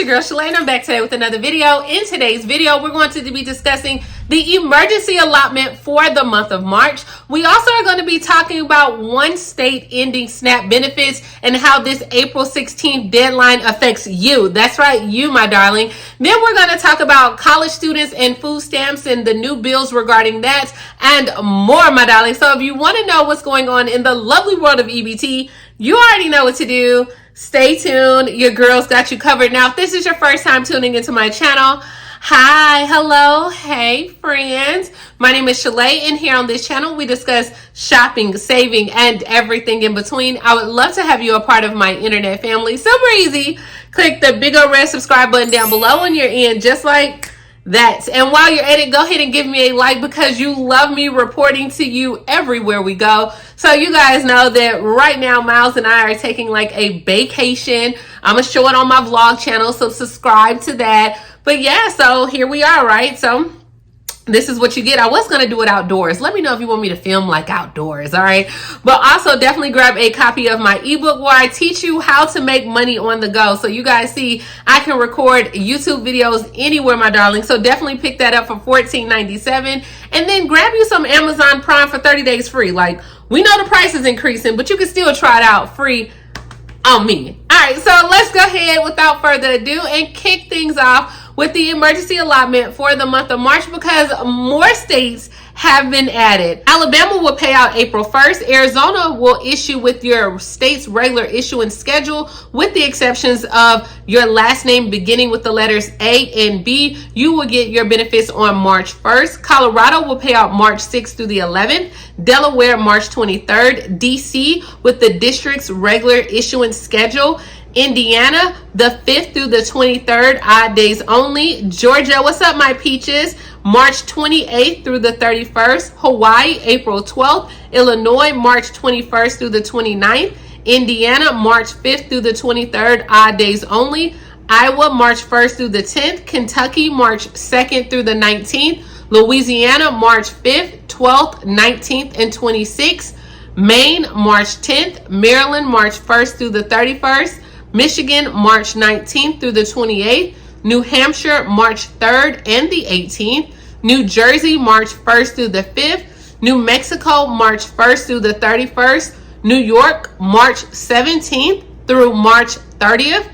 your girl Shalae, and I'm back today with another video. In today's video, we're going to be discussing the emergency allotment for the month of March. We also are going to be talking about one state ending SNAP benefits and how this April 16th deadline affects you. That's right, you, my darling. Then we're going to talk about college students and food stamps and the new bills regarding that and more, my darling. So if you want to know what's going on in the lovely world of EBT, you already know what to do. Stay tuned. Your girls got you covered. Now, if this is your first time tuning into my channel, hi, hello, hey, friends. My name is Shalae, and here on this channel, we discuss shopping, saving, and everything in between. I would love to have you a part of my internet family. Super easy. Click the big old red subscribe button down below on your end, just like that. And while you're at it, go ahead and give me a like because you love me reporting to you everywhere we go. So you guys know that right now Miles and I are taking like a vacation. I'm gonna show it on my vlog channel, so subscribe to that. But yeah, so here we are, right? So this is what you get. I was going to do it outdoors. Let me know if you want me to film like outdoors, all right? But also definitely grab a copy of my ebook where I teach you how to make money on the go. So you guys see, I can record YouTube videos anywhere, my darling. So definitely pick that up for $14.97. And then grab you some Amazon Prime for 30 days free. Like, we know the price is increasing, but you can still try it out free on me. All right, so let's go ahead without further ado and kick things off with the emergency allotment for the month of March because more states have been added. Alabama will pay out April 1st. Arizona will issue with your state's regular issuance schedule with the exceptions of your last name beginning with the letters A and B. You will get your benefits on March 1st. Colorado will pay out March 6th through the 11th. Delaware March 23rd. DC with the district's regular issuance schedule. Indiana, the 5th through the 23rd, odd days only. Georgia, what's up, my peaches? March 28th through the 31st. Hawaii, April 12th. Illinois, March 21st through the 29th. Indiana, March 5th through the 23rd, odd days only. Iowa, March 1st through the 10th. Kentucky, March 2nd through the 19th. Louisiana, March 5th, 12th, 19th, and 26th. Maine, March 10th. Maryland, March 1st through the 31st. Michigan, March 19th through the 28th. New Hampshire, March 3rd and the 18th. New Jersey, March 1st through the 5th. New Mexico, March 1st through the 31st. New York, March 17th through March 30th.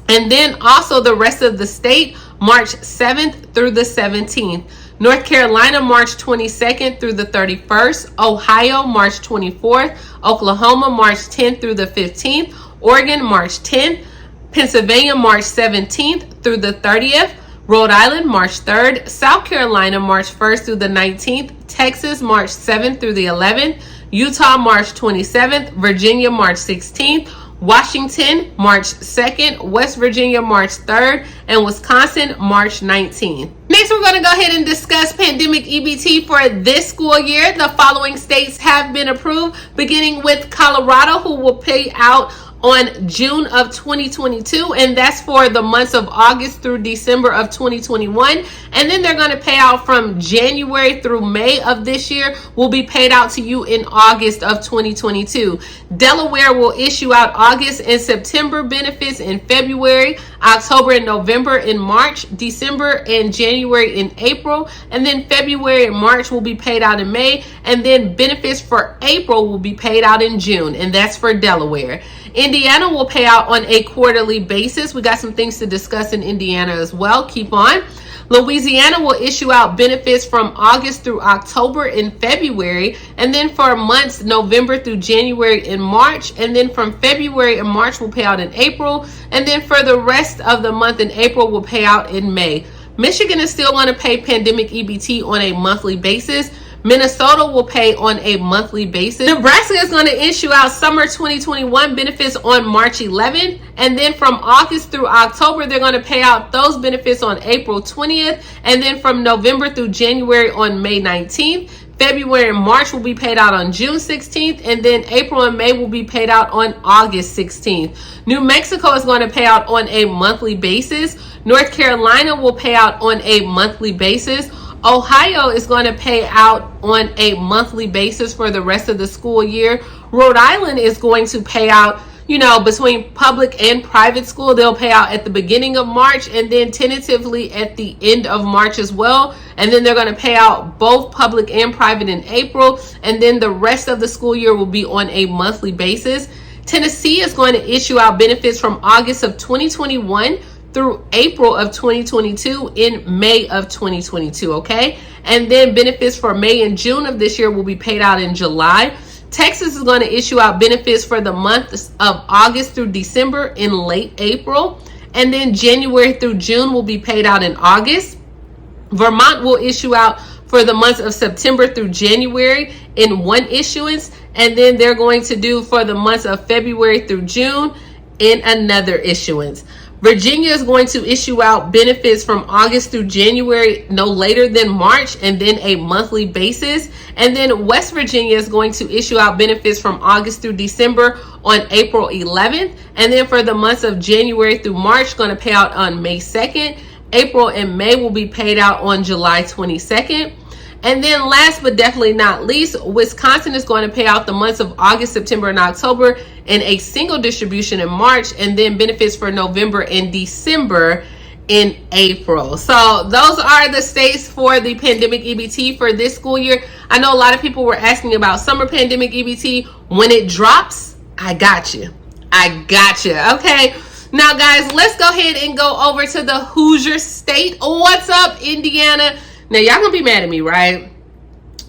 And then also the rest of the state, March 7th through the 17th. North Carolina, March 22nd through the 31st. Ohio, March 24th. Oklahoma, March 10th through the 15th. Oregon, March 10th. Pennsylvania, March 17th through the 30th. Rhode Island, March 3rd. South Carolina, March 1st through the 19th. Texas, March 7th through the 11th. Utah, March 27th. Virginia, March 16th. Washington, March 2nd. West Virginia, March 3rd. And Wisconsin, March 19th. Next, we're going to go ahead and discuss pandemic EBT for this school year. The following states have been approved, beginning with Colorado, who will pay out on June of 2022, and that's for the months of August through December of 2021. And then they're going to pay out from January through May of this year, will be paid out to you in August of 2022. Delaware will issue out August and September benefits in February, October and November in March, December and January in April, and then February and March will be paid out in May, and then benefits for April will be paid out in June, and that's for Delaware. Indiana will pay out on a quarterly basis. We got some things to discuss in Indiana as well. Keep on. Louisiana will issue out benefits from August through October and February, and then for months November through January and March, and then from February and March will pay out in April, and then for the rest of the month in April will pay out in May. Michigan is still going to pay pandemic EBT on a monthly basis. Minnesota will pay on a monthly basis. Nebraska is going to issue out summer 2021 benefits on March 11th. And then from August through October, they're going to pay out those benefits on April 20th. And then from November through January on May 19th. February and March will be paid out on June 16th, and then April and May will be paid out on August 16th. New Mexico is going to pay out on a monthly basis. North Carolina will pay out on a monthly basis. Ohio is going to pay out on a monthly basis for the rest of the school year. Rhode Island is going to pay out between public and private school, they'll pay out at the beginning of March and then tentatively at the end of March as well. And then they're going to pay out both public and private in April. And then the rest of the school year will be on a monthly basis. Tennessee is going to issue out benefits from August of 2021 through April of 2022 in May of 2022, okay? And then benefits for May and June of this year will be paid out in July. Texas is going to issue out benefits for the months of August through December in late April. And then January through June will be paid out in August. Vermont will issue out for the months of September through January in one issuance. And then they're going to do for the months of February through June in another issuance. Virginia is going to issue out benefits from August through January no later than March and then a monthly basis. And then West Virginia is going to issue out benefits from August through December on April 11th. And then for the months of January through March, going to pay out on May 2nd. April and May will be paid out on July 22nd. And then last but definitely not least, Wisconsin is going to pay out the months of August, September, and October in a single distribution in March, and then benefits for November and December in April. So those are the states for the pandemic EBT for this school year. I know a lot of people were asking about summer pandemic EBT. When it drops, I got you. Okay. Now, guys, let's go ahead and go over to the Hoosier state. What's up, Indiana? Now, y'all gonna be mad at me, right?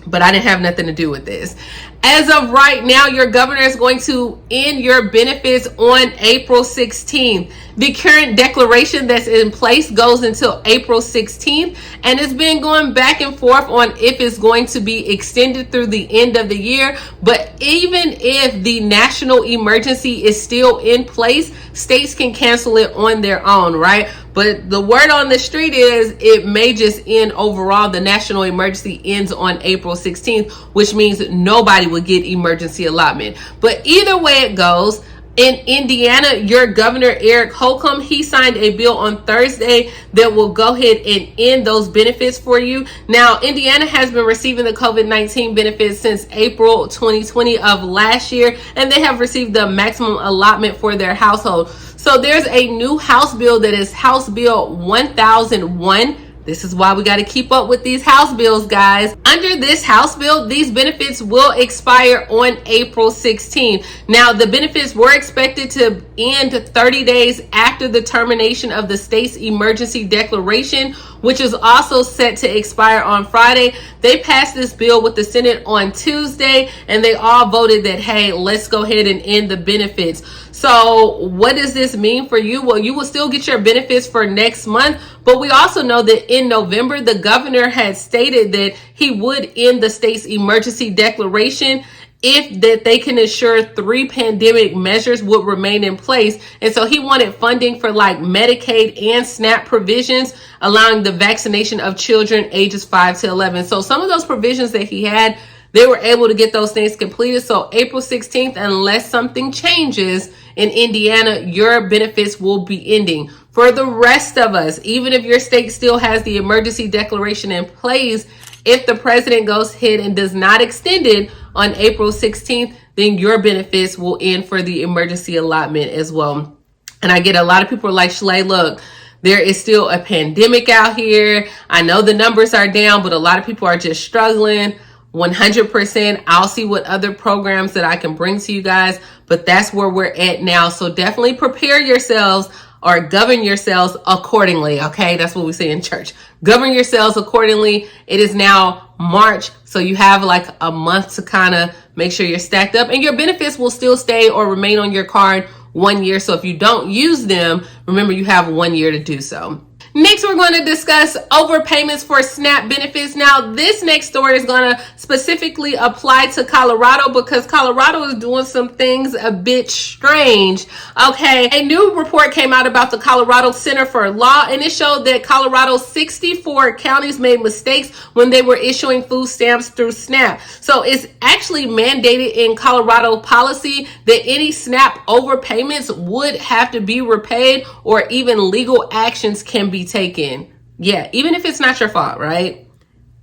But I didn't have nothing to do with this. As of right now, your governor is going to end your benefits on April 16th. The current declaration that's in place goes until April 16th, and it's been going back and forth on if it's going to be extended through the end of the year. But even if the national emergency is still in place, states can cancel it on their own, right? But the word on the street is it may just end overall. The national emergency ends on April 16th, which means nobody will get emergency allotment. But either way it goes, in Indiana, your governor, Eric Holcomb, he signed a bill on Thursday that will go ahead and end those benefits for you. Now, Indiana has been receiving the COVID-19 benefits since April 2020 of last year, and they have received the maximum allotment for their household. So there's a new House bill that is House Bill 1001. This is why we got to keep up with these House bills, guys. Under this House bill, these benefits will expire on April 16th. Now, the benefits were expected to end 30 days after the termination of the state's emergency declaration, which is also set to expire on Friday. They passed this bill with the Senate on Tuesday, and they all voted that, hey, let's go ahead and end the benefits. So what does this mean for you? Well, you will still get your benefits for next month, but we also know that in November, the governor had stated that he would end the state's emergency declaration if that they can ensure 3 pandemic measures would remain in place. And so he wanted funding for like Medicaid and SNAP provisions, allowing the vaccination of children ages 5 to 11. So some of those provisions that he had, they were able to get those things completed. So April 16th, unless something changes in Indiana, your benefits will be ending. For the rest of us, even if your state still has the emergency declaration in place, if the president goes ahead and does not extend it on April 16th, then your benefits will end for the emergency allotment as well. And I get a lot of people are like, Shalae, look, there is still a pandemic out here. I know the numbers are down, but a lot of people are just struggling. 100%. I'll see what other programs that I can bring to you guys, but that's where we're at now. So definitely prepare yourselves or govern yourselves accordingly. Okay. That's what we say in church. Govern yourselves accordingly. It is now March. So you have like a month to kind of make sure you're stacked up, and your benefits will still stay or remain on your card 1 year. So if you don't use them, remember you have 1 year to do so. Next, we're going to discuss overpayments for SNAP benefits. Now, this next story is going to specifically apply to Colorado because Colorado is doing some things a bit strange. Okay, a new report came out about the Colorado Center for Law, and it showed that Colorado's 64 counties made mistakes when they were issuing food stamps through SNAP. So it's actually mandated in Colorado policy that any SNAP overpayments would have to be repaid, or even legal actions can be taken. Yeah, even if it's not your fault, right?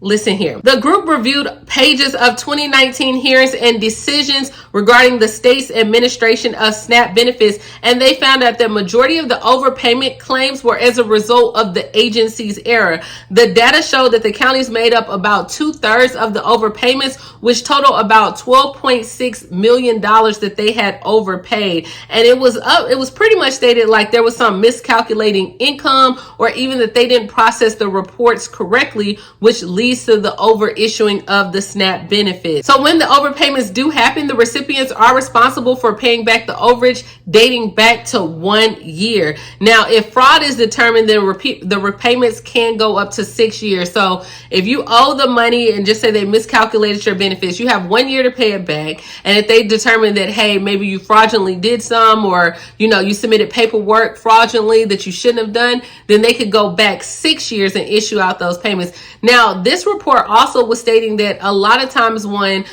Listen here. The group reviewed pages of 2019 hearings and decisions regarding the state's administration of SNAP benefits, and they found that the majority of the overpayment claims were as a result of the agency's error. The data showed that the counties made up about 2/3 of the overpayments, which total about $12.6 million that they had overpaid. And it was pretty much stated like there was some miscalculating income, or even that they didn't process the reports correctly, which leads to the overissuing of the SNAP benefit. So when the overpayments do happen, the recipients are responsible for paying back the overage dating back to 1 year. Now, if fraud is determined, then the repayments can go up to 6 years. So if you owe the money and just say they miscalculated your benefits, you have 1 year to pay it back. And if they determine that, hey, maybe you fraudulently did some, or, you submitted paperwork fraudulently that you shouldn't have done, then they could go back 6 years and issue out those payments. Now, this report also was stating that a lot of times when,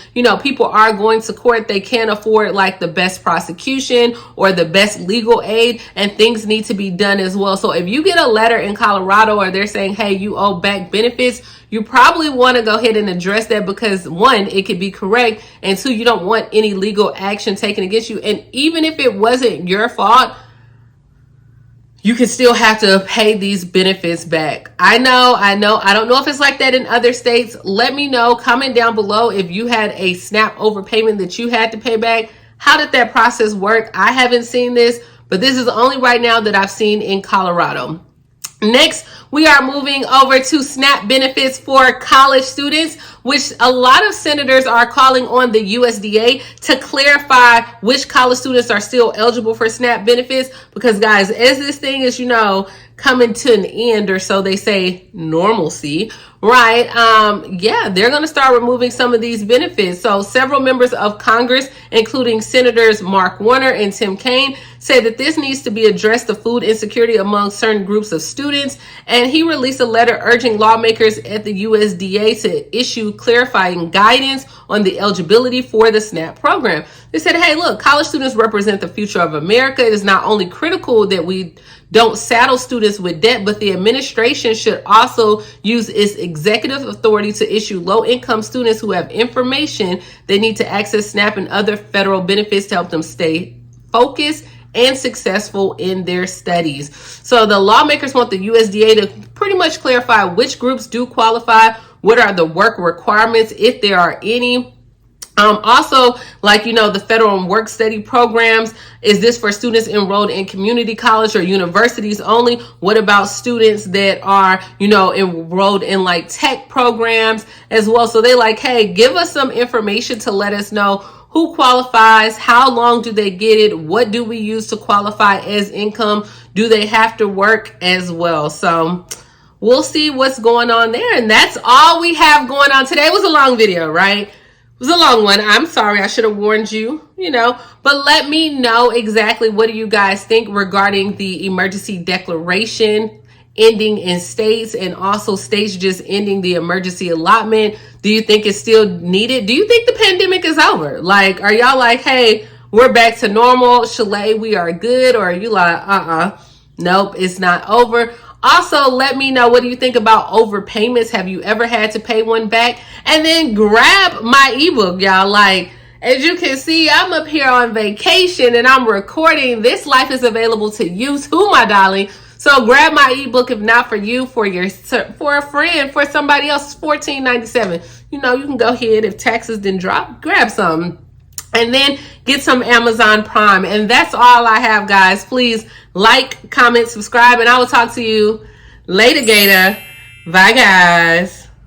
people are going to court, they can't afford like the best prosecution or the best legal aid, and things need to be done as well. So if you get a letter in Colorado or they're saying, hey, you owe back benefits, you probably want to go ahead and address that, because one, it could be correct, and two, you don't want any legal action taken against you. And even if it wasn't your fault, you can still have to pay these benefits back. I know. I don't know if it's like that in other states. Let me know. Comment down below if you had a SNAP overpayment that you had to pay back. How did that process work? I haven't seen this, but this is only right now that I've seen in Colorado. Next, we are moving over to SNAP benefits for college students, which a lot of senators are calling on the USDA to clarify which college students are still eligible for SNAP benefits. Because guys, as this thing is, coming to an end, or so they say, normalcy, right? They're going to start removing some of these benefits. So several members of Congress, including Senators Mark Warner and Tim Kaine, say that this needs to be addressed, the food insecurity among certain groups of students. And he released a letter urging lawmakers at the USDA to issue clarifying guidance on the eligibility for the SNAP program. They said, hey, look, college students represent the future of America. It is not only critical that we don't saddle students with debt, but the administration should also use its executive authority to issue low-income students who have information they need to access SNAP and other federal benefits to help them stay focused and successful in their studies. So the lawmakers want the USDA to pretty much clarify which groups do qualify, what are the work requirements, if there are any. Also, the federal and work study programs, is this for students enrolled in community college or universities only? What about students that are, enrolled in like tech programs as well? So they hey, give us some information to let us know who qualifies, how long do they get it, what do we use to qualify as income, do they have to work as well? So we'll see what's going on there. And that's all we have going on today. It was a long video, right? It was a long one. I'm sorry. I should have warned you, but let me know exactly what do you guys think regarding the emergency declaration ending in states, and also states just ending the emergency allotment. Do you think it's still needed? Do you think the pandemic is over? Are y'all hey, we're back to normal, Shalae, we are good? Or are you nope, it's not over? Also, let me know, what do you think about overpayments? Have you ever had to pay one back? And then grab my ebook, y'all. As you can see, I'm up here on vacation and I'm recording. This life is available to you too, my darling. So grab my ebook, if not for you, for a friend, for somebody else. It's $14.97. You can go ahead, if taxes didn't drop, grab some. And then get some Amazon Prime. And that's all I have, guys. Please like, comment, subscribe, and I will talk to you later, Gator. Bye, guys.